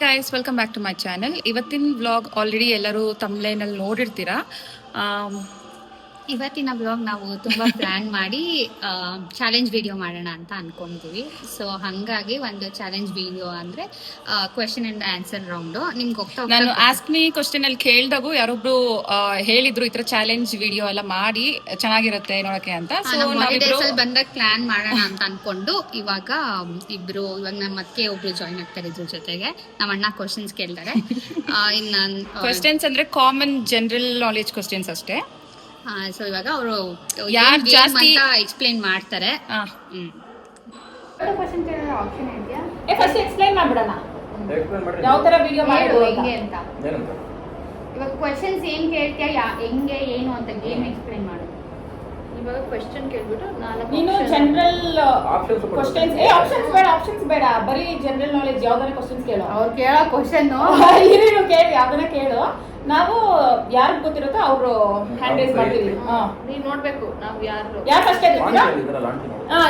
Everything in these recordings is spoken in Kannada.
Guys, welcome back to my channel. ಇವತ್ತಿನ ವ್ಲಾಗ್ ಆಲ್ರೆಡಿ ಎಲ್ಲರೂ ತಮ್ಲೈನಲ್ಲಿ ನೋಡಿರ್ತೀರಾ. ಇವತ್ತಿನ ಬ್ಲಾಗ್ ನಾವು ತುಂಬಾ ಪ್ಲಾನ್ ಮಾಡಿ ಚಾಲೆಂಜ್ ವಿಡಿಯೋ ಮಾಡೋಣ ಅಂತ ಅನ್ಕೊಂಡಿದೀವಿ. ಸೊ ಹಂಗಾಗಿ ಒಂದು ಚಾಲೆಂಜ್ ವಿಡಿಯೋ ಅಂದ್ರೆ ಕ್ವೆಶ್ಚನ್ ಅಂಡ್ ಆನ್ಸರ್ ರೌಂಡ್. ನಿಮ್ಗೆ ನಾನು ಆಸ್ಕ್ ಮೀ ಕ್ವಶನ್ ಅಲ್ಲಿ ಕೇಳಿದಾಗು ಯಾರೊಬ್ರು ಹೇಳಿದ್ರು ಈ ತರ ಚಾಲೆಂಜ್ ವಿಡಿಯೋ ಎಲ್ಲ ಮಾಡಿ ಚೆನ್ನಾಗಿರುತ್ತೆ ನೋಡಕ್ಕೆ ಅಂತ. ಬಂದಾಗ ಪ್ಲಾನ್ ಮಾಡೋಣ ಅಂತ ಅನ್ಕೊಂಡು ಇವಾಗ ನಮ್ಮ ಮತ್ತೆ ಒಬ್ರು ಜಾಯಿನ್ ಆಗ್ತಾರೆ ಇದ್ರ ಜೊತೆಗೆ. ನಮ್ಮ ಅಣ್ಣ ಕ್ವಶನ್ಸ್ ಕೇಳ್ತಾರೆ. ಕ್ವಶನ್ಸ್ ಅಂದ್ರೆ ಕಾಮನ್ ಜನರಲ್ ನಾಲೆಜ್ ಕ್ವಶನ್ಸ್ ಅಷ್ಟೇ. ಸೊ ಇವಾಗ ಅವರು ಯಾರು ಜಾಸ್ತಿ ಎಕ್ಸ್ಪ್ಲೈನ್ ಮಾಡ್ತಾರೆ. ಫಸ್ಟ್ ಎಕ್ಸ್ಪ್ಲೈನ್ ಮಾಡ್ಬಿಡೋಣ ಯಾವ ತರ ವಿಡಿಯೋ ಮಾಡೋದು ಹೆಂಗೆ ಅಂತ. ಇವಾಗ ಕ್ವೆಶ್ಚನ್ಸ್ ಏನ್ ಕೇಳ್ತೀಯ, ಹೆಂಗೆ ಏನು ಅಂತ ಗೇಮ್ ಎಕ್ಸ್ಪ್ಲೈನ್ ಮಾಡು. ಇವಾಗ ಕ್ವೆಶ್ಚನ್ ಕೇಳ್ಬಿಟ್ಟು ನೀನು ಜನರಲ್ ಕ್ವೆಶ್ಚನ್ಸ್ ಆಪ್ಷನ್ಸ್ ಬೇಡ, ಬರೀ ಜನರಲ್ ನಾಲೆಜ್ ಯಾವ್ದಾರ ಕ್ವೆಶ್ಚನ್ಸ್ ಕೇಳು. ಅವ್ರು ಕೇಳೋ ಕ್ವೆಶ್ಚನ್ ಇರು ಕೇಳಿ ಯಾವ್ದನ್ನ ಕೇಳು. ನಾವು ಯಾರಿಗೆ ಗೊತ್ತಿರುತ್ತೋ ಅವರು ಹ್ಯಾಂಡ್ ರೈಸ್ ಮಾಡ್ತೀವಿ. ನೀವು ನೋಡ್ಬೇಕು ನಾವು ಯಾರು ಫಸ್ಟ್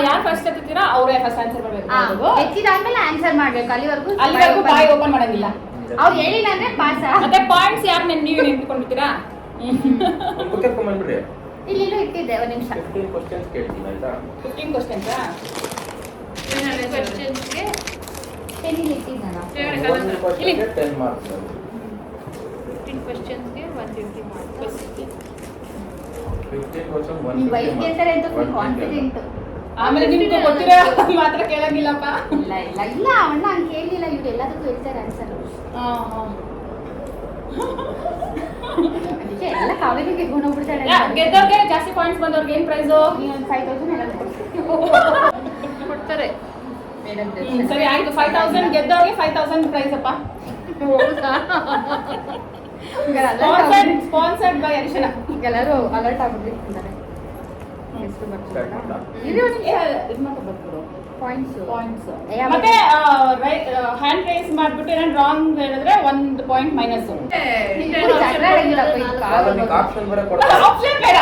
ಯಾರು ಫಸ್ಟ್ ಎತ್ತೀರಾ ಅವರೇ ಫಸ್ಟ್ ಆನ್ಸರ್ ಮಾಡ್ಬೇಕು. ಎತ್ತಿದಾದ್ಮೇಲೆ ಆನ್ಸರ್ ಮಾಡ್ಬೇಕು. ಅಲ್ಲಿವರೆಗೂ ಬಾಯಿ ಓಪನ್ ಮಾಡಂಗಿಲ್ಲ. ಅವ್ರು ಹೇಳಿಲ್ಲ ಅಂದ್ರೆ ಪಾಸ್. ಮತ್ತೆ ಪಾಯಿಂಟ್ಸ್ ಯಾರು ನೀವು ನೆನ್ಪಿಕೊಂಡಿರ್ತೀರಾ? ಇಲ್ಲಿ ಇಟ್ಟಿದ್ದೆ ಒಂದು ನಿಮಿಷ. 15 ಕ್ವೆಶ್ಚನ್ಸ್ ಕೇಳ್ತೀನಿ ಆಯ್ತಾ? 15 ಕ್ವೆಶ್ಚನ್ಸ್ ಕ್ವೆಶ್ಚನ್ಸ್ಗೆ 10 ಇಲ್ಲಿ ಇಟ್ಟಿದ್ದಾನಾ? 10 ಮಾರ್ಕ್ಸ್. 15 ಕ್ವೆಶ್ಚನ್ಸ್ಗೆ 150 ಮಾರ್ಕ್ಸ್. 15 ಕ್ವೆಶ್ಚನ್ 150 ನೀವು ವೈಟ್ ಕೇಳ್ತಾರೆ ಅಂತ ಫುಲ್ ಕಾನ್ಫಿಡೆಂಟ್. ಆಮೇಲೆ ನಿಮ್ಗೆ ಗೊತ್ತಿರೋ ಮಾತ್ರ ಕೇಳಂಗಿಲ್ಲಪ್ಪ. ಇಲ್ಲ ಅಣ್ಣ ಹಂಗೆ ಕೇಳಲಿಲ್ಲ. ಇವ್ರು ಎಲ್ಲದಕ್ಕೂ ಹೇಳ್ತಾರೆ ಆನ್ಸರ್. ಅದಕ್ಕೆ ಎಲ್ಲ ಕಾವೇರಿಗೆ ಗೆದ್ಕೊಂಡೋಗ್ಬಿಡ್ತಾಳೆ. ಗೆದ್ದವ್ರಿಗೆ ಜಾಸ್ತಿ ಪಾಯಿಂಟ್ಸ್ ಬಂದವ್ರಿಗೆ ಏನ್ ಪ್ರೈಸು? 5000 ಎಲ್ಲ ಕೊಡ್ತಾರೆ. ಸರಿ ಆಯ್ತು, 5000 ಗೆದ್ದವ್ರಿಗೆ 5000 ಪ್ರೈಸ್ ಅಪ್ಪ. ಸ್ಪಾನ್ಸರ್ಡ್ ಬೈ ಅರಿಶಿನ. ಎಲ್ಲರೂ ಅಲರ್ಟ್ ಆಗ್ಬಿಟ್ಟಿರ್ತಾರೆ. ಎಷ್ಟು ಬರ್ತಾರೆ ಪಾಯಿಂಟ್ಸ್. ಮತ್ತೆ ಹ್ಯಾಂಡ್ ರೈಸ್ ಮಾಡ್ಬಿಟ್ಟು ಏನಾದ್ರು ರಾಂಗ್ ಹೇಳಿದ್ರೆ 1 ಪಾಯಿಂಟ್ ಮೈನಸ್. ಆಪ್ಷನ್ ಬೇಡ.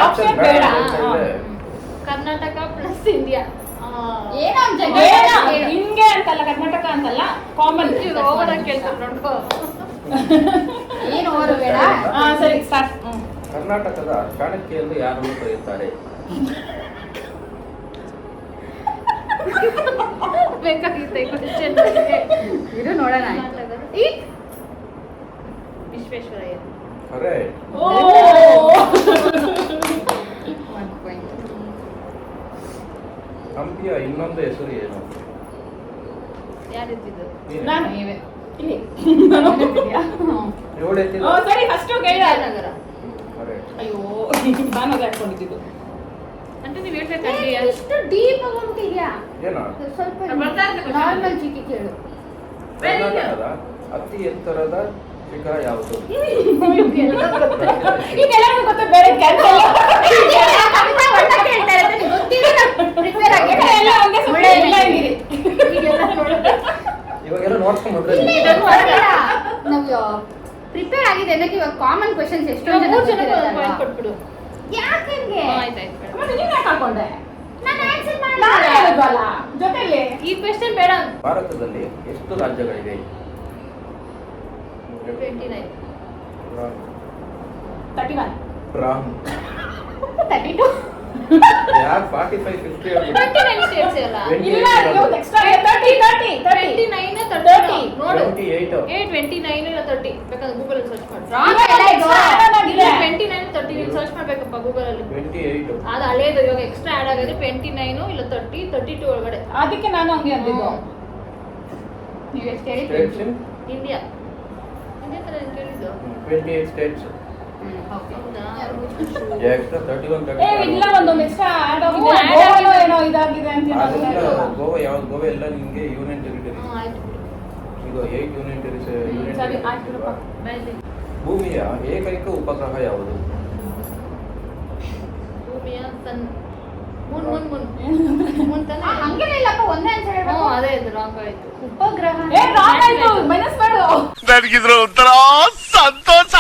ಕರ್ನಾಟಕ ಪ್ಲಸ್ ಇಂಡಿಯಾ ಹಿಂಗೆ ಅಂತಲ್ಲ, ಕರ್ನಾಟಕ ಅಂತಲ್ಲ, ಕಾಮನ್ ಓವರ್ ಆಗಿ ಕೇಳ್ತಾರೆ ನೋಡ್ಕೋ. ಏನು ಓವರ್ ಬೇಡ. ಸರಿ ಸ್ಟಾರ್ಟ್. ಕರ್ನಾಟಕದ ಚಾಣಕ್ಯ ಎಂದು ಯಾರನ್ನು ಕರೆಯುತ್ತಾರೆ? ಬೇಕಾಗಿತ್ತೆ ಕ್ವೆಶ್ಚನ್. ಇದು ನೋಡೋಣ. ವಿಶ್ವೇಶ್ವರಯ್ಯ. ಕರೆಕ್ಟ್. ಹಂಪಿಯ ಇನ್ನೊಂದು ಹೆಸರು ಏನು? ಯಾರಿದ್ದು? ನಾನು ಇಲ್ಲಿ ಸರಿ ಫಸ್ಟ್ ಕೇಳ. ಕರೆಕ್ಟ್. ಅಯ್ಯೋ ನಾನು ಅದು ಹಾಕೊಂಡಿದ್ದು ಅಂತ ನೀವು ಹೇಳ್ತಾ ಎಷ್ಟು ಡೀಪ್ ಆಗಿದೆಯಾ? ಏನೋ ಸ್ವಲ್ಪ ನಾರ್ಮಲ್ ಚಿಕ್ಕಿ ಕೇಳು. ಕರ್ನಾಟಕದ ಅತಿ ಎತ್ತರದ ಶಿಖರ ಯಾವುದು? ಇದೆಲ್ಲ ಗೊತ್ತು, ಬೇರೆ ಕ್ಯಾನ್ಸಲ್. ಇವಾಗೆಲ್ಲ ನೋಡ್ಕೊಂಡ್ಬಿಟ್ರೆ ನಾವು ಪ್ರಿಪೇರ್ ಆಗಿದೆ ಅನ್ನಕ್ಕೆ. ಇವಾಗ ಕಾಮನ್ ಕ್ವೆಶ್ಚನ್ಸ್ ಎಷ್ಟೊಂದು ಜನ ಕೊಟ್ಬಿಡು. ಯಾಕೆ ಹಾಕೊಂಡೆ ನಾನು ಆನ್ಸರ್ ಮಾಡಲ್ಲ ಜೊತೆಲಿ. ಈ ಕ್ವೆಶ್ಚನ್ ಬೇಡ. ಭಾರತದಲ್ಲಿ ಎಷ್ಟು ರಾಜ್ಯಗಳಿವೆ? 29. 31. ರಾಂಗ್. 32. ಯಾರು 45 50 29 ಸ್ಟೇಟ್ಸ್ ಅಲ್ಲ. ಇಲ್ಲ ಇದು ಎಕ್ಸ್ಟ್ರಾ 30 29 30 ನೋಡು. 28 29 ಇಲ್ಲ 30 ಬೇಕಾದ್ರೆ ಗೂಗಲ್ ಅಲ್ಲಿ ಸರ್ಚ್ ಮಾಡಿ. 29 30 ನೀವು ಸರ್ಚ್ ಮಾಡಬೇಕಪ್ಪ ಗೂಗಲ್ ಅಲ್ಲಿ. 28 ಅದು ಹಳೇದು. ಇವಾಗ ಎಕ್ಸ್ಟ್ರಾ ಆಡ್ ಆಗಿದೆ 29 ಇಲ್ಲ 30 32 ಒಳಗಡೆ. ಅದಕ್ಕೆ ನಾನು ಹಂಗೆ ಅಂದಿದ್ದು. ನೀವು ಎಷ್ಟು ಹೇಳಿ? ಇಂಡಿಯಾ ತರ ಕೇಳಿದ್ದು 28 ಸ್ಟೇಟ್ಸ್. ಎಕ್ಸ್ಟ್ರಾ 31 ಇಲ್ಲ ಒಂದೊಂದು ಎಕ್ಸ್ಟ್ರಾ ಆಡ್ ಆಗಿದೆ. ಏನೋ ಇದಾಗಿದೆ ಅಂತ ಹೇಳಿದ್ರು. ಗೋವಾ ಯಾವ್ದು? ಗೋವಾ ಎಲ್ಲ ನಿಮಗೆ ಯೂನಿಯನ್ ಟೆರಿಟರಿ. ಈಗ 8 ಯೂನಿಯನ್ ಟೆರಿಟರಿ. ಸರಿ ಆಯ್ತು. ಭೂಮಿಯ ಏಕೈಕ ಉಪಗ್ರಹ ಯಾವುದು? ಭೂಮಿಯ ಸನ್ ಮುನ್ ತಾನೆ. ಹಂಗೇನೆ ಇಲ್ಲಪ್ಪ, ಒಂದೇ ಆನ್ಸರ್ ಹೇಳ್ಬೇಕು. ಅದೇ ಇದು ರಾಂಗ್ ಆಯ್ತು. ಉಪಗ್ರಹ ರಾಂಗ್ ಆಯ್ತು, ಮೈನಸ್ ಮಾಡು. ನನಗಿದ್ರ ಉತ್ತರ ಸಂತೋಷ.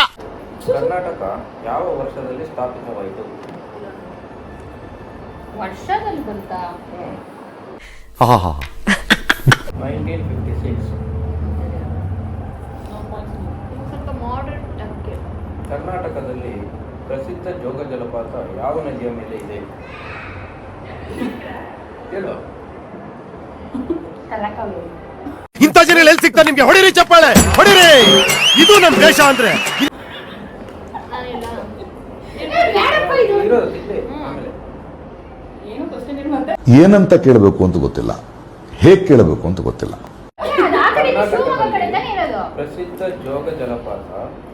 ಕರ್ನಾಟಕ ಯಾವ ವರ್ಷದಲ್ಲಿ ಸ್ಥಾಪಿತವಾಯಿತು? ವರ್ಷದಲ್ಲಿ ಬಂತಾ? 1956. ಕರ್ನಾಟಕದಲ್ಲಿ ಪ್ರಸಿದ್ಧ ಜೋಗ ಜಲಪಾತ ಯಾವ ನದಿಯ ಮೇಲೆ ಇದೆ? ಹೇಳು. ತಲಕಾವೇರಿ. ಇಂಥ ಜನ ಎಲ್ಲಿ ಸಿಗ್ತಾ ನಿಮ್ಗೆ? ಹೊಡಿರಿ ಚಪ್ಪಾಳೆ, ಹೊಡಿರಿ. ಇದು ನಮ್ ದೇಶ ಅಂದ್ರೆ. ಇರೋದು ಇಲ್ಲೇ. ಆಮೇಲೆ ಏನು ಕ್ವಶನ್ ಏನು ಮತ್ತೆ? ಏನಂತ ಕೇಳಬೇಕು ಅಂತ ಗೊತ್ತಿಲ್ಲ, ಹೇಗ್ ಕೇಳಬೇಕು ಅಂತ ಗೊತ್ತಿಲ್ಲ. ಪ್ರಸಿದ್ಧ ಜೋಗ ಜಲಪಾತ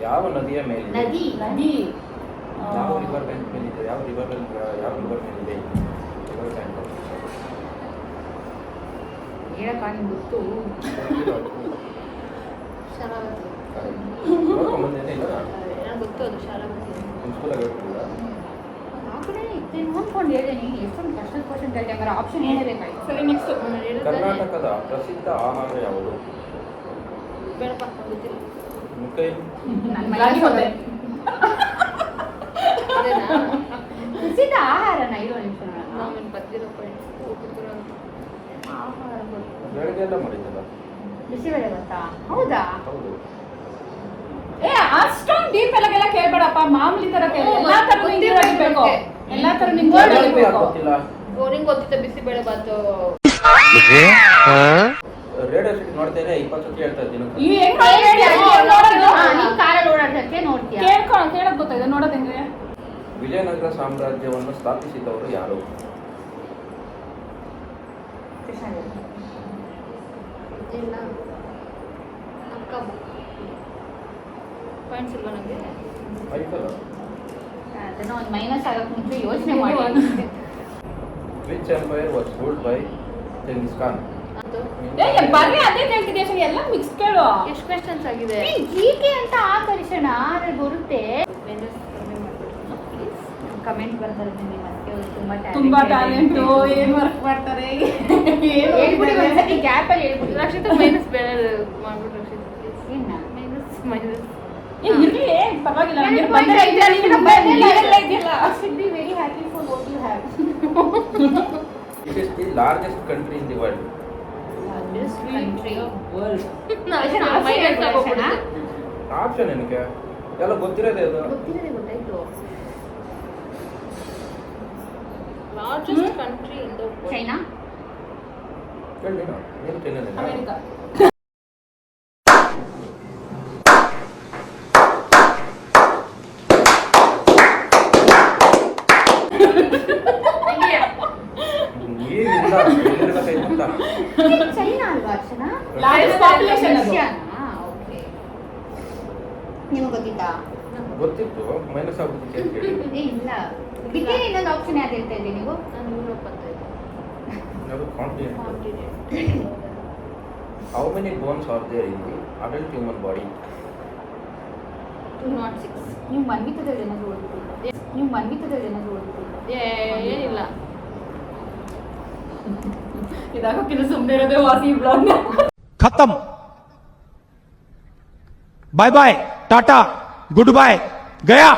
ಯಾವ ನದಿಯ ಮೇಲೆ ಇದೆ? ನದಿ. ಯಾವ ರಿವರ್ ಬ್ಯಾಂಕ್ ಮೇಲೆ ಇದೆ? ಯಾವ ರಿವರ್ ಮೇಲೆ ಇದೆ? River bank. ಹೇಳಕ್ಕ ನಿಮ್ಗೆ ಗೊತ್ತು. ಬಂದೇನೆ ಇಲ್ಲ ಗೊತ್ತು ಅದು ಶಾಲಾವತಿ. ನಿಮ್ಮ ಸ್ಕೂಲಾಗ ಹೇಳ್ತಿಲ್ಲ? ನೋಡ್ಕೊಂಡು ಹೇಳಿದೆ ಎಷ್ಟೊಂದು ಕಷ್ಟದ ಕ್ವಶನ್ ಕೇಳ್ತೆ ಹಂಗಾರೆ ಆಪ್ಷನ್ ಏನೇ ಬೇಕಾಯ್ತು. ಸರಿ ನೆಕ್ಸ್ಟ್. ಕರ್ನಾಟಕದ ಪ್ರಸಿದ್ಧ ಆಹಾರ ಯಾವುದು? ಬೇಡಪ್ಪ ಗೊತ್ತಿಲ್ಲ. ಮುಕ್ಕೈ. ನನ್ನ ಮೈಲಾಗಿ ಹೋದೆ. ಪ್ರಸಿದ್ಧ ಆಹಾರನ ಇರೋ ನಿಮಿಷ ನಾನು ಬರ್ದಿರೋ ಆಹಾರ ಬೆಳಗ್ಗೆ ಎಲ್ಲ ಮಾಡಿದ್ದಲ್ಲ. ಬಿಸಿಬೇಳೆ ಗೊತ್ತಾ? ಹೌದಾ? ಹೌದು. ಏ ಅಷ್ಟೊಂದು ಡೀಪ್ ಎಲ್ಲ ಕೇಳ್ಬೇಡಪ್ಪ, ಮಾಮೂಲಿ ತರ ಕೇಳಿ. ಎಲ್ಲಾ ತರ ಬೇಕು, ಎಲ್ಲಾ ತರ ನಿಮ್ಗೆ ಗೊತ್ತಿಲ್ಲ. ಬೋರಿಂಗ್ ಗೊತ್ತಿತ್ತು ಬಿಸಿಬೇಳೆ ಬಾತು. ರೇಡಿಯೋ ಸಿಟಿ ನೋಡ್ತೇನೆ 20 ಸತಿ ಹೇಳ್ತಾ ಇದ್ದೀನಿ. ನೀನ್ ಕಾರಲ್ಲಿ ಓಡಾಡಕ್ಕೆ ನೋಡ್ತೀಯ. ಕೇಳಕ್ ಗೊತ್ತಾಯ್ತು, ನೋಡೋದ್ ಹೆಂಗೆ? ವಿಜಯನಗರ ಸಾಮ್ರಾಜ್ಯವನ್ನು ಸ್ಥಾಪಿಸಿದವರು ಯಾರು? ಇಲ್ಲ ಅಕ್ಕ ಪಾಯಿಂಟ್ಸ್ ಇಲ್ವಾ ನನಗೆ? ಆಯ್ತಲ್ಲ. ಅದನ್ನ ಒಂದು ಮೈನಸ್ ಆಗಕ್ಕೆ ಮುಂಚೆ ಯೋಚನೆ ಮಾಡಿ. Which empire was ruled by Genghis Khan? ಬರ್ರಿ ಅದೇ ಕೇಳ್ತಿದ್ದೆ, ಎಲ್ಲ ಮಿಕ್ಸ್ ಕೇಳು. ಎಷ್ಟು ಕ್ವೆಶ್ಚನ್ಸ್ ಆಗಿದೆ? ಜೀಕೆ ಅಂತ ಆಕರ್ಷಣ ಬರುತ್ತೆ. ಕಮೆಂಟ್ ಬರ್ತಾರೆ ತುಂಬಾ ಟ್ಯಾಲೆಂಟ್, ಏನ್ ವರ್ಕ್ ಮಾಡ್ತಾರೆ ಹೇಳ್ಬಿಡಿ ಒಂದ್ಸತಿ ಗ್ಯಾಪ್ ಅಲ್ಲಿ ಹೇಳ್ಬಿಡಿ. ರಕ್ಷಿತ ಮೈನಸ್ ಬೇರೆ ಮಾಡ್ಬಿಟ್ಟು ರಕ್ಷಿತ ಮೈನಸ್ ಇರ್ಲಿ ಪರವಾಗಿಲ್ಲ. should be very happy for what you have. It is the largest country in the world. Largest country of world. Minus ಆಗೋಗ್ಬಿಡುತ್ತೆ. ಆಪ್ಷನ್ ಏನಕ್ಕೆ? ಎಲ್ಲ ಗೊತ್ತಿರೋದೇ ಅದು. ಗೊತ್ತಿರೋದೇ ಗೊತ್ತಾಯ್ತು. Largest country in the world. China. ಹೇಳಿ ಏನು ಚೈನಾ? ಅಮೆರಿಕಾ. ಚೈನಾ ಅಲ್ವಾ ಅರ್ಚನಾ? ಲಾರ್ಜೆಸ್ಟ್ ಪಾಪ್ಯುಲೇಷನ್ ಅದು. ಓಕೆ. ನಿಮಗೆ ಗೊತ್ತಿತ್ತಾ? ಗೊತ್ತಿತ್ತು, ಮೈನಸ್ ಆಗ್ಬಿಟ್ಟು ಏ ಇಲ್ಲ. ಇದಕ್ಕೆ ಇನ್ನೊಂದು ಆಪ್ಷನ್ ಯಾವ್ದು ಹೇಳ್ತಾ ಇದ್ದೀವಿ ನೀವು? ನಾನು ಯುರೋಪ್ ಅಂತ ಇದ್ದೆ. Continent. How many bones are there in the adult human body? 206. ನೀವು ಮನ್ವಿತದಲ್ಲಿ ಏನಾದ್ರು ಓದಿದ್ದೀರಾ? ಏನಿಲ್ಲ. ಇದಾಗೋಕ್ಕಿಂತ ಸುಮ್ಮನೆ ಇರೋದೇ ವಾಸಿ ಬ್ಲಾಗ್. ಖತಮ್. Bye bye, tata, good bye, ಗಯಾ.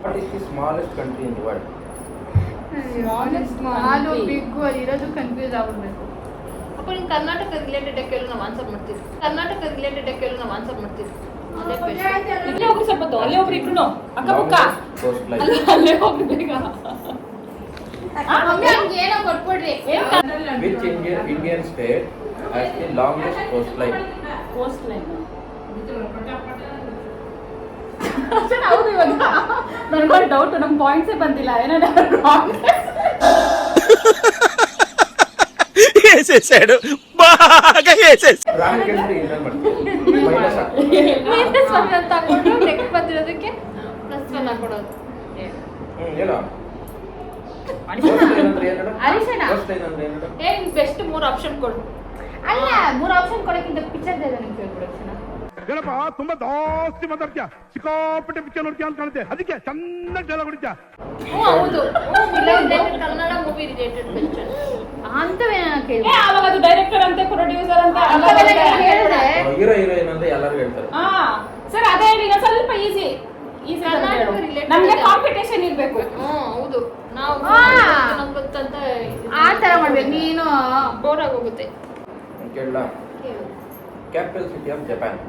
What is the smallest country in the world? Small big ಇರೋದು ಕನ್ಫ್ಯೂಸ್ ಆಗ್ಬಿಡ್ಬೇಕು. ಅಪ್ಪ ನಿಮ್ ಕರ್ನಾಟಕ ರಿಲೇಟೆಡ್ ಕೇಳಿ ನಾವು ಆನ್ಸರ್ ಮಾಡ್ತೀವಿ. ಅದೇ question. ಇಲ್ಲೇ ಹೋಗ್ರಿ ಸ್ವಲ್ಪ ಹೊತ್ತು, ಅಲ್ಲೇ ಹೋಗ್ರಿ ಇಬ್ರು ಅಕ್ಕ ಪಕ್ಕ. Longest coastline. ಅಲ್ಲೇ ಹೋಗ್ರಿ ಬೇಗ. ಏನೋ ಕೊಟ್ಬಿಡ್ರಿ. Which Indian state has the longest coastline? Coastline ಹೌದು. ಇವಾಗ ನನಗೊಂದು ಡೌಟ್, ನಮ್ಮ ಪಾಯಿಂಟ್ಸೇ ಬಂದಿಲ್ಲ. ಏನಾದ್ರು ರಾಂಗ್ వేసేసాడు, బాగా వేసేసాడు. ರಾಂಗ್ ಕೇಳಿದ್ರೆ ಇನ್ನೇನು ಮಾಡ್ತೀವಿ? ಮೈನಸ್ ಹಾಕ್ತೀವಿ. ಮೈನಸ್ 1 ಅಂತ ಹಾಕೊಂಡು ನೆಕ್ಸ್ಟ್ ಬಂದಿರೋದಕ್ಕೆ +1 ಹಾಕೊಡೋದು. ಹೇಳ. ಅರಿಶಿಣ. ಬೆಸ್ಟ್ 3 ಆಪ್ಷನ್ ಕೊಡು. ಅಲ್ಲ, 3 ಆಪ್ಷನ್ ಕೊಡಕ್ಕಿಂತ ಪಿಕ್ಚರ್ ನನಗೆ ಕೇಳ್ಬಿಡೋಣ. ಏನಪ್ಪ ತುಂಬಾ ಜಾಸ್ತಿ ಮಾತಾಡ್ತೀಯ, ಸಿಕ್ಕಾಪಟ್ಟೆ ಪಿಕ್ಚರ್ ನೋಡ್ತೀಯ ಅಂತ ಕಾಣುತ್ತೆ, ಅದಕ್ಕೆ ಚೆನ್ನಾಗಿ ಡೈಲಾಗ್ ಹೊಡಿತೀಯ. ಹೌದು. ಕನ್ನಡ ಮೂವಿ ರಿಲೇಟೆಡ್ ಕ್ವೆಶ್ಚನ್ ಅಂತವೇ ನಾನು ಕೇಳಿ. ಅವಾಗ ಅದು ಡೈರೆಕ್ಟರ್ ಅಂತೆ, ಪ್ರೊಡ್ಯೂಸರ್ ಅಂತ ಹೇಳಿದ್ರೆ ಹೀರೋ ಹೀರೋಯಿನ್ ಅಂದ್ರೆ ಎಲ್ಲರೂ ಹೇಳ್ತಾರೆ. ಸರ್ ಅದೇ ಹೇಳಿ, ಸ್ವಲ್ಪ ಈಸಿ ನಮ್ಗೆ ಕಾಂಪಿಟೇಷನ್ ಇರ್ಬೇಕು. ಹೌದು. ನಾವು ನಮ್ಗೆ ಗೊತ್ತಂತ ಆ ತರ ಮಾಡ್ಬೇಕು. ನೀನು ಬೋರ್ ಆಗೋಗುತ್ತೆ. ಕೇಳಲ್ಲ. Capital city of Japan.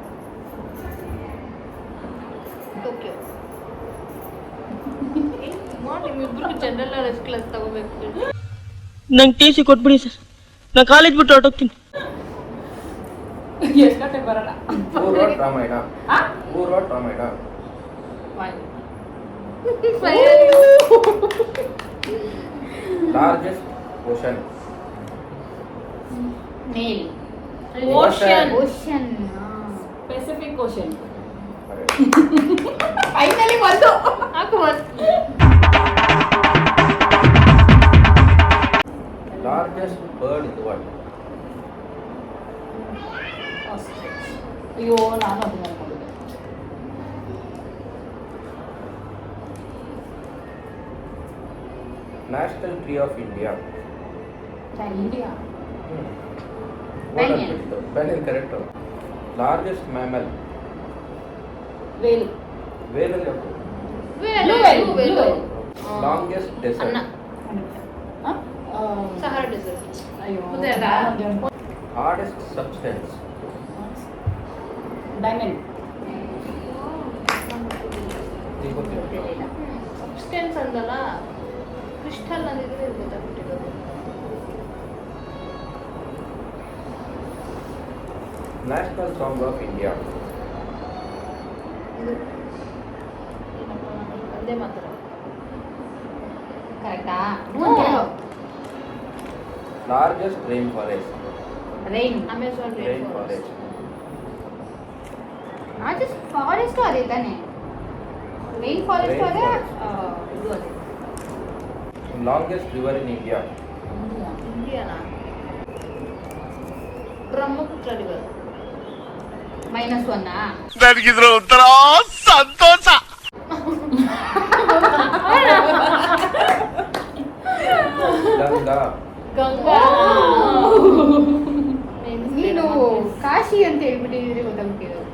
Tokyo. ನಿಮ್ಮಿಬ್ರಿಗೂ ಜನರಲ್ ನಾಲೆಜ್ ಕ್ಲಾಸ್ ತಗೋಬೇಕು. ನಂಗೆ ಟಿ ಸಿ ಕೊಟ್ಬಿಡಿ ಸರ್, ನಾನು ಕಾಲೇಜ್ ಬಿಟ್ಟು ಹೊರಟೋಗ್ತೀನಿ. ಎಷ್ಟು ಗಂಟೆಗೆ ಬರೋಣ? ಊರ್ವಾಟ್ ರಾಮಾಯಣ. ಊರ್ವಾಟ್ ರಾಮಾಯಣ. Largest ocean. ಮೇಲ್. Ocean. Ocean. Pacific ocean. Correct. Finally ಒಂದು. ಹಾಕು ಒಂದು. Largest bird in the world. ಅಯ್ಯೋ ನಾನು ಅದನ್ನ ಅನ್ಕೊಂಡಿದ್ದೆ. National tree of India. India. Banyan. Banyan, correct. Largest mammal. Velu. Whale. Velu. Longest desert. ಅನ್ನ. ಹ? Sahara desert. ಅಯ್ಯೋ. ಮುದ್ದೆ ಅಲ್ಲ? Hardest substance. ಡೈಮಂಡ್. ಇದು ಗೊತ್ತಿಲ್ಲ. ಸಬ್ಸ್ಟೆನ್ಸ್ ಅಂದಲ್ಲ, ಕ್ರಿಸ್ಟಲ್ ಅಂದಿದ್ರೆ ಇದು ಗೊತ್ತಾಗ್ಬಿಟ್ಟಿರೋದು. National song of India. ಇದು ಏನಪ್ಪ ಒಂದೇ ಮಾತ್ರ. ಕರೆಕ್ಟಾ? Largest rainforest. Rain. Amazon rain forest. ರಾಜಸ್ ಫಾರೆಸ್ಟ್ ಅದೇ ತಾನೆ. ರೈನ್ ಫಾರೆಸ್ಟ್ ಅದೇ. ಇದು ಅದೇ. Longest river in India. Indiana? Brahmaputra river. -1. ನನಗಿದ್ರ ಒಂಥರ ಸಂತೋಷ. Ganga. ಗಂಗಾ. ನೀನು ಕಾಶಿ ಅಂತ ಹೇಳ್ಬಿಟ್ಟಿದ್ರೆ ಗೊತ್ತಾಗ್ತಿರೋದು.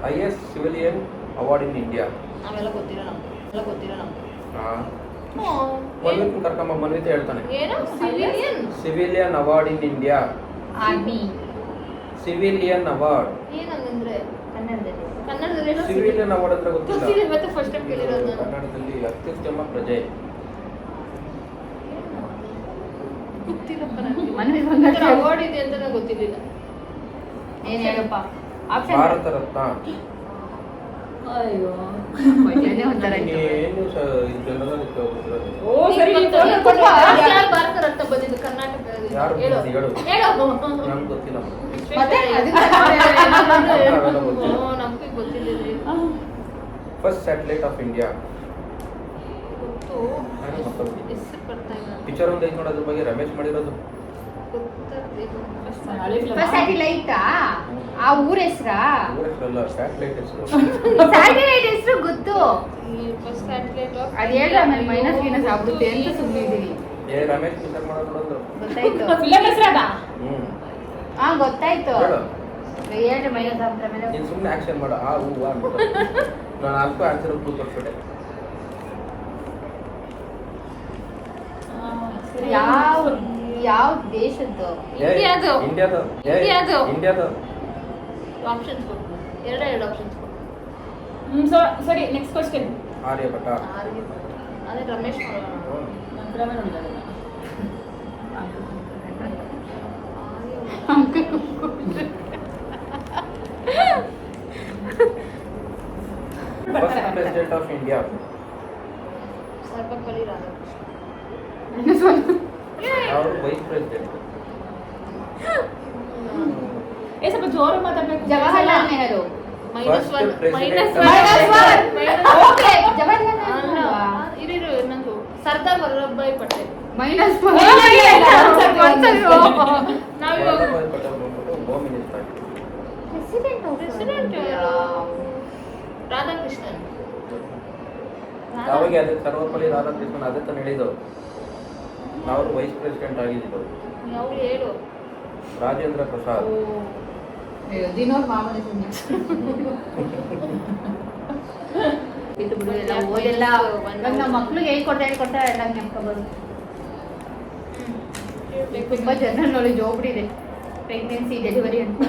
Highest civilian award in India. ಅವೆಲ್ಲ ಗೊತ್ತಿಲ್ಲ ನಮ್ಗೆ. ಮನ್ವಿತ್ ಕರ್ಕಮ್ಮ ಮನ್ವಿತ್ ಹೇಳ್ತಾನೆ. ಏನು civilian? Civilian award in India. Army. Civilian award. ಏನಂದ್ರೆ ಕನ್ನಡದಲ್ಲಿ. ಕನ್ನಡದಲ್ಲಿ ಸಿವಿಲಿಯನ್ ಅವಾರ್ಡ್ ಅಂದ್ರೆ ಗೊತ್ತಿಲ್ಲ. ಗೊತ್ತಿಲ್ಲ, ಮತ್ತೆ ಫಸ್ಟ್ ಟೈಮ್ ಕೇಳಿರೋದು ನಾನು. ಕನ್ನಡದಲ್ಲಿ ಅತ್ಯುತ್ತಮ ಪ್ರಜೆ. ಗೊತ್ತಿಲ್ಲಪ್ಪ ನನಗೆ. ಮನವಿ ಬಂದಾಗ ಅವಾರ್ಡ್ ಇದೆ ಅಂತ ನನಗೆ ಗೊತ್ತಿರಲಿಲ್ಲ. ಏನ್ ಹೇಳಪ್ಪ? ಭಾರತ ರತ್ನ. ಅಯ್ಯೋ. ಅದೇ ಒಂಥರ ಇತ್ತು. ಏನು ಜನರಲ್ ಓ ಸರಿ. ಯಾರು ಭಾರತ ರತ್ನ ಬಂದಿದ್ದು ಕರ್ನಾಟಕದಲ್ಲಿ? ಯಾರು ಹೇಳು. ಹೇಳು. ಹೇಳು. ನಮ್ಗೆ ಗೊತ್ತಿಲ್ಲ. ಮತ್ತೆ ನಮ್ಗೆ ಗೊತ್ತಿಲ್ಲ. First satellite of India. ಗೊತ್ತು. ಹೆಸರು ಬರ್ತಾ ಇಲ್ಲ. ಪಿಕ್ಚರ್ ಒಂದು ಐದು ನೋಡೋದ್ರ ಬಗ್ಗೆ ರಮೇಶ್ ಮಾಡಿರೋದು. ಫಸ್ಟ್ ಸ್ಯಾಟಲೈಟಾ? ಆ ಊರ ಹೆಸ್ರಾ? ಊರಲ್ಲ, ಸ್ಯಾಟಲೈಟ್ ಹೆಸರು. ಸ್ಯಾಟಲೈಟ್ ಹೆಸರು ಗೊತ್ತು. ಫಸ್ಟ್ ಸ್ಯಾಟಲೈಟ್ ಅದು ಹೇಳ್ರ ಆಮೇಲೆ ಮೈನಸ್ ಗಿನಸ್ ಆಗ್ಬಿಡುತ್ತೆ ಅಂತ ಸುಮ್ಮನೆ ಇದೀನಿ. ರಮೇಶ್ ಪಿಕ್ಚರ್ ಮಾಡೋದು ನೋಡೋದು. ಗೊತ್ತಾಯ್ತು. ಫಿಲಂ ಹೆಸರಾದ? ಹಾ ಗೊತ್ತಾಯ್ತು. ಹೇಳು. ಹೇಳ್ರಿ ಮೈನಸ್ ಆಗ್ಬಿಟ್ರೆ ಮೇಲೆ. ನೀನು ಸುಮ್ಮನೆ ಆಕ್ಷನ್ ಮಾಡು. ಆ ಹೂ ಅಂತ ನಾನು ನಾಲ್ಕು ಆನ್ಸರ್ ಪ್ರೂವ್ ಕೊಟ್ಬಿಟ್ಟೆ. ಯಾವ ದೇಶದ್ದು? ಇಂಡಿಯಾದು. ಇಂಡಿಯಾದು. ಆಪ್ಷನ್ಸ್ ಕೊಟ್ಟು ಎರಡು ಆಪ್ಷನ್ಸ್ ಕೊಟ್ಟು. ಸರಿ ನೆಕ್ಸ್ಟ್ ಕ್ವಶನ್. ಆರ್ಯಭಟ. ಅದೇ ರಮೇಶ್ ನಂತರವೇ ನೋಡಿದ. First president of India. Sarvepalli Radhakrishna. ಅವರು ವೈಸ್ ಪ್ರೆಸಿಡೆಂಟ್. ಸ್ವಲ್ಪ ಜೋರು ಮಾತಾಡ್ಬೇಕು. ಜವಾಹರ್ಲಾಲ್ ನೆಹರು. First president. ಇನ್ನೊಂದು ಸರ್ದಾರ್ ವಲ್ಲಭಭಾಯಿ ಪಟೇಲ್. ನಾವಿವಾಗ ವಲ್ಲಭಭಾಯಿ ಪಟೇಲ್ ಬಂದ್ಬಿಟ್ಟು ಹೋಮ್ ಮಿನಿಸ್ಟರ್. ಪ್ರೆಸಿಡೆಂಟ್ ರಾಧಾಕೃಷ್ಣನ್. ಅವಾಗ ಅದೇ ಸರ್ವಪಲ್ಲಿ ರಾಧಾಕೃಷ್ಣನ್ ಅದೇ ತಾನು ಹೇಳಿದ್ದು. ನಾವು ವೈಸ್ ಪ್ರೆಸಿಡೆಂಟ್ ಆಗಿದ್ದು. ಅವ್ರು ಹೇಳು. ರಾಜೇಂದ್ರ ಪ್ರಸಾದ್. ದಿನೋರ್ ಮಾಮೂಲಿ ಓದೆಲ್ಲ ನಮ್ಮ ಮಕ್ಳಿಗೆ ಹೇಳ್ಕೊಡ್ತಾ ಎಲ್ಲ ನೆನ್ಸ್ಕೊಬೋದು. ತುಂಬಾ ಜನರಲ್ ನಾಲೆಜ್ ಹೋಗ್ಬಿಟ್ಟಿದೆ. ಪ್ರೆಗ್ನೆನ್ಸಿ, ಡೆಲಿವರಿ ಅಂತ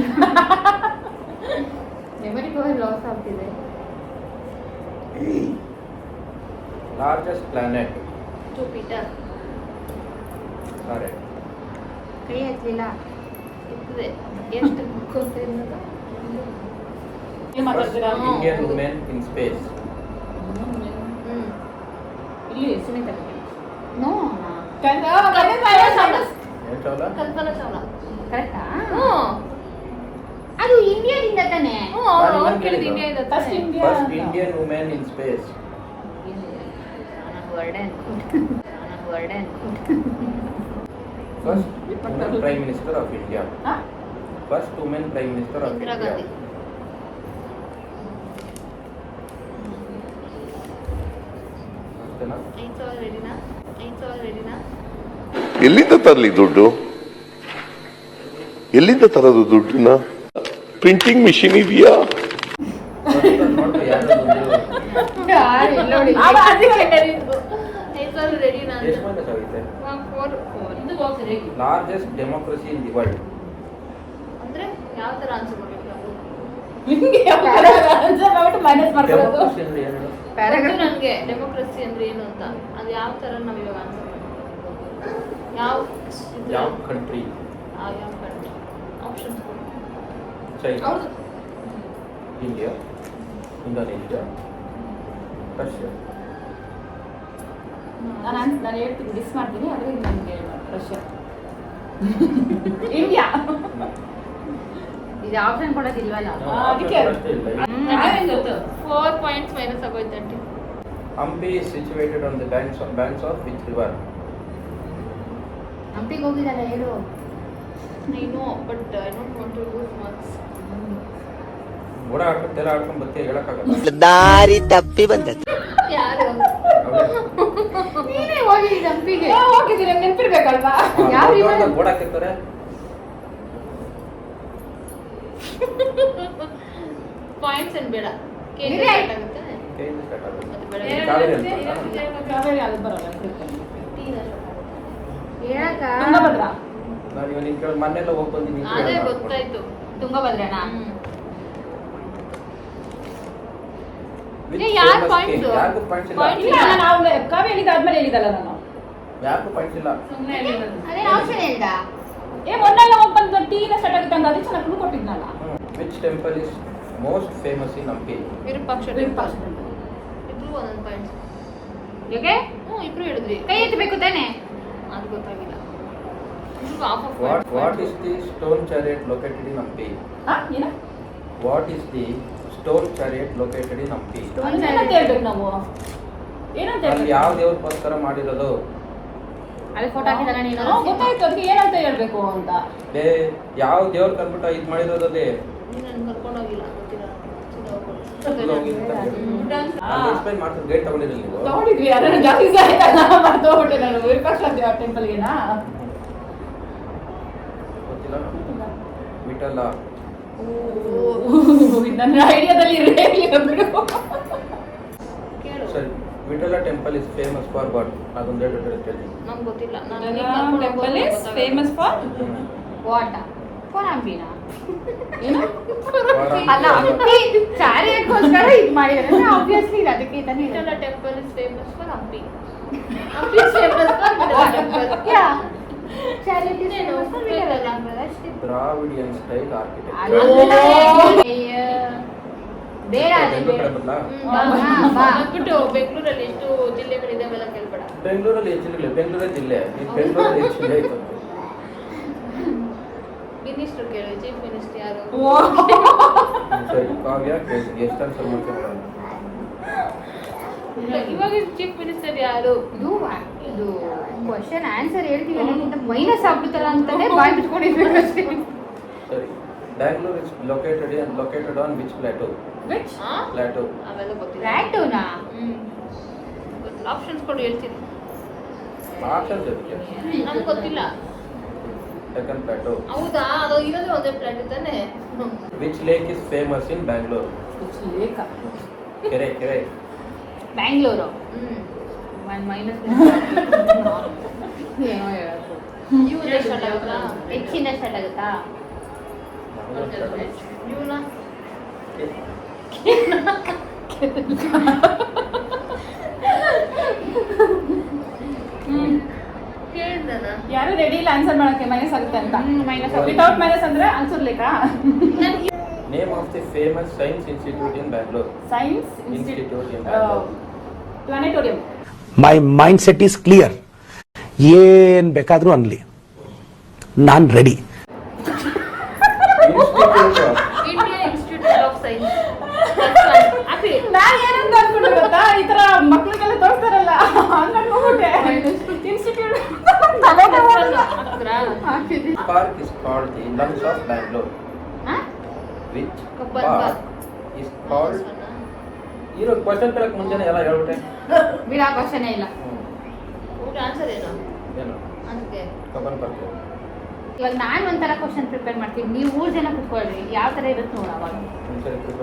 ಮೆಮೊರಿ ಪವರ್ ಲಾಸ್ ಆಗ್ತಿದೆ. Largest planet. ಜುಪಿಟರ್. Correct. ಕೈ ಹತ್ತಲಿಲ್ಲ. ಇರ್ತದೆ. ಎಷ್ಟು ಗೊತ್ತಿರೋದು? First Indian woman in space. ಇಲ್ಲಿ ಸುನೀತ ನೋ ಏನ್ ಚಾವ್ಲಾ? ಕಲ್ಪನಾ ಚಾವ್ಲಾ. ಕರೆಕ್ಟಾ? ಅದು ಇಂಡಿಯಾದಿಂದ ತಾನೆ. First Indian woman in space. First woman Prime Minister of India. First woman Prime Minister of Indira India. Gandhi. ಅಷ್ಟೇನಾ? 5,000 ರೆಡಿನಾ? 5,000 ರೆಡಿನಾ? ಎಲ್ಲಿಂದ ತರಲಿ ದುಡ್ಡು? ಎಲ್ಲಿಂದ ತರೋದು ದುಡ್ಡನ್ನ? ಪ್ರಿಂಟಿಂಗ್ ಮಿಷಿನ್ ಇದೆಯಾ? ನೋಡ್ಕೊ ಯಾವ್ದಾದ್ರು ಒಂದು ನೋಡಿ 5,000 ರೆಡಿನಾ? ಎಷ್ಟು ಮೈನಸ್ ಆಗುತ್ತೆ? 4 ಇದು box ready. Largest democracy in the world. ಅಂದ್ರೆ ಯಾವ ತರ ಆನ್ಸರ್ ಮಾಡಬೇಕು ನಾವು? Democracy ಅಂದ್ರೆ ಏನು? ಗೊತ್ತು ನನಗೆ ಡೆಮೋಕ್ರಸಿ ಅಂದ್ರೆ ಏನು ಅಂತ. ಅದು ಯಾವ ತರ ನಾವು ಇವಾಗ ಆನ್ಸರ್ ಮಾಡಬೇಕು? ಯಾವ ಕಂಟ್ರಿ? ಯಾವ ಕಂಟ್ರಿ? ಆಪ್ಷನ್ಸ್ ಚೈನಾ, ಹೌದು. India, Indonesia, Russia. ನಾನು ಹೇಳ್ತೀನಿ ಡಿಸ್ ಮಾಡ್ತೀನಿ ಆದರೆ ನನಗೆ ರಷ್ಯಾ ಇಂಡಿಯಾ ಇದು ಆಪ್ಷನ್ ಕೊಡೋದಿಲ್ವಲ್ಲ. ಅದಕ್ಕೆ ಅಷ್ಟೇ ಇಲ್ಲ. 4 ಪಾಯಿಂಟ್ಸ್ ಮೈನಸ್ ಆಗೋಯ್ತು aunty. Hampi is situated on the banks of which river? ಹಂಪಿಗೆ ಹೋಗಿದ್ದಲ್ಲ ಹೇಳು. I know but I don't want to lose marks. ಓಡ ಆಡ್ಕೊಂತೆಲ್ಲ ಆಡ್ಕೊಂಡು ಬರ್ತೀಯ ಹೇಳಕ್ಕಾಗಲ್ಲ. ದಾರಿ ತಪ್ಪಿ ಬಂದದ್ದು. ಯಾರು? ನೀನೇ ಹೋಗಿದ್ದ ಹಂಪಿಗೆ. ಹೋಗಿದ್ದೀನಿ ನೆನಪಿರ್ಬೇಕಲ್ವಾ? ಯಾವ river? ಓಡ ಹಾಕಿರ್ತಾರೆ. ಪಾಯಿಂಟ್ಸ್ ಏನ್ ಬೇಡ. ಇರಿ. ಸ್ಟಾರ್ಟ್ ಆಗುತ್ತೆ. ಕೈಯಿಂದ start ಆಗುತ್ತೆ. ಮತ್ತೆ ಬೇಡ. ಕಾವೇರಿ ಅಂತ. ಕಾವೇರಿ ಅದು ಬರಲ್ಲ ತುಂಗಭದ್ರಾ ನಾನು ಇವಾಗ ನಿನ್ ಕೇಳಿ ಮೊನ್ನೆಲ್ಲ ಹೋಗಿ ಬಂದಿನಿ. ಅದೇ ಗೊತ್ತಾಯ್ತು. ತುಂಗಭದ್ರನಾ? ಯಾರು ಪಾಯಿಂಟ್ಸ್? ಯಾರಿಗೂ ಪಾಯಿಂಟ್ಸ್ ಇಲ್ಲ. Points ಇಲ್ಲ ನಾವು ಕಾವ್ಯ ಹೇಳಿದಾದ್ಮೇಲೆ ಹೇಳಿದಲ್ಲ ನಾನು ಯಾರಿಗೂ ಪಾಯಿಂಟ್ಸ್ ಇಲ್ಲ. ಅದೇ ಆಪ್ಷನ್ ಹೇಳ್ದ. ಮೊನ್ನೆಲ್ಲ ಹೋಗಿ ಬಂದು ಟೀನ ಸ್ಟಾರ್ಟ್ ಆಗುತ್ತೆ ಅಂತ ಅದಕ್ಕೆ ಚೆನ್ನಾಗಿ ಕೊಟ್ಟಿದ್ನಲ್ಲ. Which temple is most famous in Hampi? Virupaksha Virupaksha ಇಬ್ರು ಒಂದೊಂದು ಪಾಯಿಂಟ್ಸ್. ಹೇಗೆ? ಇಬ್ರು ಹೇಳಿದ್ರಿ. ಕೈ ಎತ್ತಬೇಕು ತಾನೆ? ಅದು ಗೊತ್ತಾಗಿಲ್ಲ. ಇಬ್ರು of of What is the stone chariot located in Hampi? ಏನು? What is the stone chariot located in Hampi? ಏನಂತ ಹೇಳ್ಬೇಕು ನಾವು? ಏನಂತ ಅಲ್ಲಿ ಯಾವ ದೇವ್ರಿಗೋಸ್ಕರ ಮಾಡಿರೋದು? ಅಲ್ಲಿ ಫೋಟೋ ಹಾಕಿದಲ್ಲ ನೀನು. ಗೊತ್ತಾಯ್ತು ಅದಕ್ಕೆ ಏನಂತ ಹೇಳ್ಬೇಕು ಅಂತ. ಲೇ ಯಾವ ದೇವ್ರ ಕಂದ್ಬಿಟ್ಟು ಇದು ಮಾಡಿರೋದಲ್ಲಿ ನೀನು ನನ್ನ ಕರ್ಕೊಂಡು ಹೋಗಿಲ್ಲ ಗೊತ್ತಿಲ್ಲ. ಎಕ್ಸ್ಪ್ಲೈನ್ ಮಾಡ್ತಾರೆ. ಗೈಡ್ ತಗೊಂಡಿರಲಿ ನೀವು? ತಗೊಂಡಿದ್ವಿ ಅದನ್ನು ಜಾಸ್ತಿ ಸಾಯ್ತಲ್ಲ ಮರ್ತೋಗ್ಬಿಟ್ಟೆ ನಾನು ವಿರೂಪಾಕ್ಷ ಟೆಂಪಲ್ಗೆನಾ? ಗೊತ್ತಿಲ್ಲ. ವಿಠಲ. ನನ್ನ ಐಡಿಯಾದಲ್ಲಿ ಇರಲಿಲ್ಲ ಬಿಡು. ಕೇಳು. ಸರಿ, Vitthala temple is famous for what? ಅದೊಂದು ಹೇಳಿ ಹೇಳ್ತೀನಿ. ನಂಗೆ ಗೊತ್ತಿಲ್ಲ. Temple is famous for what for ಹಂಪಿನಾ? ಅಲ್ಲ ಹಂಪಿ ಚಾರಿಯಟ್ಗೋಸ್ಕರ ಇದು ಮಾಡಿದ್ದಾರೆ ಆಬ್ವಿಯಸ್ಲಿ ಅದಕ್ಕೆ ತಾನೇ Vitthala temple is famous for Hampi. Hampi is famous for Vitthala temple. Yeah chariot is famous for Vitthala temple. ಅಷ್ಟೇ. Dravidian style architecture. ಬೇಡ ಅದೇ ಬೆಂಗಳೂರು ಬೇಡ. ಕಡೆ ಬರಲಾ? ಬಿಟ್ಟು ಬೆಂಗಳೂರಲ್ಲಿ ಎಷ್ಟು ಜಿಲ್ಲೆಗಳಿದಾವೆಲ್ಲ ಕೇಳ್ಬೇಡ. ಬೆಂಗಳೂರಲ್ಲಿ ಹೆಚ್ಚಿಲ್ಲ. ಬೆಂಗಳೂರೇ ಜಿಲ್ಲೆ. ಈ ಬೆಂಗಳೂರಲ್ಲಿ ಹೆಚ್ಚು ಜಿಲ್ಲೆ ಐತೆ. ಮಿನಿಸ್ಟರ್ ಕೇಳು. ಚೀಫ್ ಮಿನಿಸ್ಟರ್ ಯಾರು? ಸರಿ, ಕಾವ್ಯ ಕೇಳ್ತೀನಿ. ಎಷ್ಟು ಆನ್ಸರ್ ಮಾಡ್ತೀರಾ? ಇವಾಗ ಚೀಫ್ ಮಿನಿಸ್ಟರ್ ಯಾರು? ಇದು ಕ್ವಶನ್ ಆನ್ಸರ್ ಹೇಳ್ತೀವಿ ಅನ್ನೋಕ್ಕಿಂತ ಮೈನಸ್ ಆಗ್ಬಿಡ್ತಲ್ಲ ಅಂತಾನೆ ಬಾಯ್ ಬಿಟ್ಕೊಂಡಿರ್ಬೇಕು ಅಷ್ಟೇ. ಸರಿ, Bangalore is located on which plateau? Which Plateau. ಅವೆಲ್ಲ ಗೊತ್ತಿಲ್ಲ. ಪ್ಲಾಟೋನಾ? ಆಪ್ಷನ್ಸ್ ಕೊಡು ಹೇಳ್ತೀನಿ. ಆಪ್ಷನ್ಸ್ ಅದಕ್ಕೆ. ನಮ್ಗೆ ಗೊತ್ತಿಲ್ಲ. Deccan Plateau. ಹೌದಾ? ಅದು ಇರೋದೇ ಒಂದೇ ಪ್ಲಾಟ್ ತಾನೆ. Which lake is famous in Bangalore? ಲೇಖ ಕೆರೆ. ಬ್ಯಾಂಗ್ಳೂರು ಹ್ಮ್. ಒನ್ ಮೈನಸ್ ಏನೋ ಹೇಳೋದು. ಇವ್ರು ಸ್ಟಾರ್ಟ್ ಆಗುತ್ತಾ? ಹೆಚ್ಚಿಂದ ಸ್ಟಾರ್ಟ್ ಆಗುತ್ತಾ? ಇವನ ಕೇಳ್ದನ ಯಾರು ರೆಡಿ ಇಲ್ಲ ಆನ್ಸರ್ ಮಾಡಕ್ಕೆ ಮೈನಸ್ ಆಗುತ್ತೆ ಅಂತ. ಮೈನಸ್ ವಿತೌಟ್ ಮೈನಸ್ ಅಂದ್ರೆ answer Lekha? Name of the famous science institute in Bangalore. Science institute in Bangalore. Planetarium. My mind set is clear. ಏನ್ ಬೇಕಾದ್ರೂ ಅನ್ಲಿ, ನಾನ್ ready. Institute of Indian institute of science. ನಾನು ಏನಂತ ಅನ್ಕೊಂಡೆ ಗೊತ್ತಾ, ಈ ತರ ಮಕ್ಳಿಗೆಲ್ಲ ತೋರಿಸ್ತಾರಲ್ಲ ಹಂಗ ಅನ್ಕೊಂಡ್ಬಿಟ್ಟೆ. Institute park is called the lungs of Bangalore. Which Kabban park Park. is called? ಇರೋ ಕ್ವಶನ್ ಕೇಳಕ್ ಮುಂಚೆನೆ ಎಲ್ಲ ಹೇಳ್ಬಿಟ್ಟೆ. ಬಿಡಾ ಕ್ವಶನ್ ಇಲ್ಲ. ಆನ್ಸರ್ ಏನು ಏನು ಅದಕ್ಕೆ ಕಬ್ಬನ್ ಪಾರ್ಕ್. ಇವಾಗ ನಾನು ಒಂಥರ ಕ್ವಶನ್ ಪ್ರಿಪೇರ್ ಮಾಡ್ತೀನಿ, ನೀವು 3 ಜನ ಕುತ್ಕೊಳ್ರಿ ಯಾವ ತರ ಇರುತ್ತೆ ನೋಡ ಅವಾಗ. ಒಂದ್ಸರಿ prepare